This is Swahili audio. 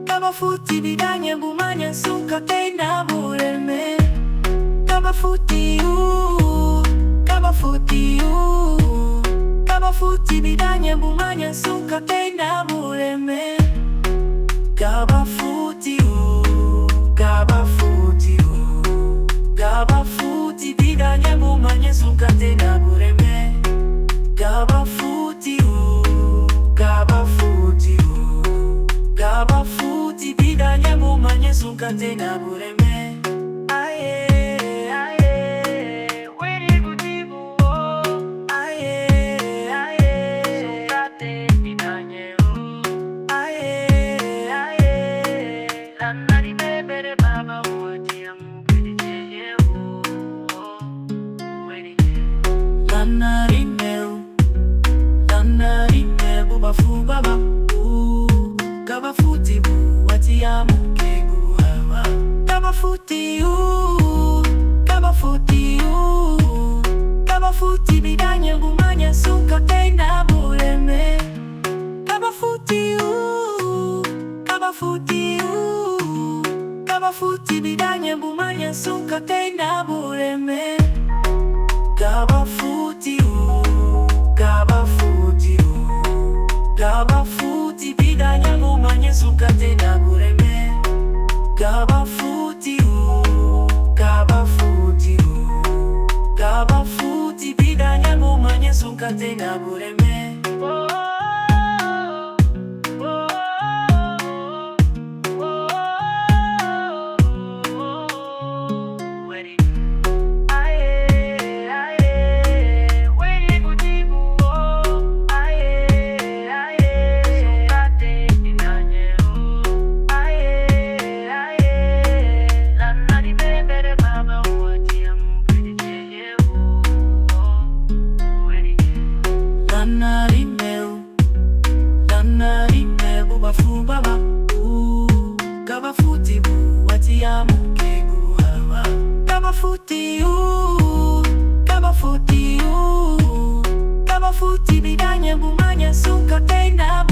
Kabafuti bidanye bumanya suka tena bureme. Kabafuti bidanye bumanya suka tena bureme. Kabafuti bidanye bumanya suka tena bureme. Kabafuti bidanye bumanya suka tena bureme. Aye, weri kutibu aye, suka tena aye, lanari bebere baba wati amupelije weri lanari meru bafu baba kabafuti wati amukegu hawa. Kabafuti bidanye bumanya suka tena bureme. Kabafuti bidanye bumanya suka tena bureme. Kabafuti bidanye bumanya suka tena bureme. Kabafuti bidanye bumanya suka tena bureme. Lanari meru bafu baba kabafuti wati amukegu hawa. Kabafuti bidanye bumanya suka tena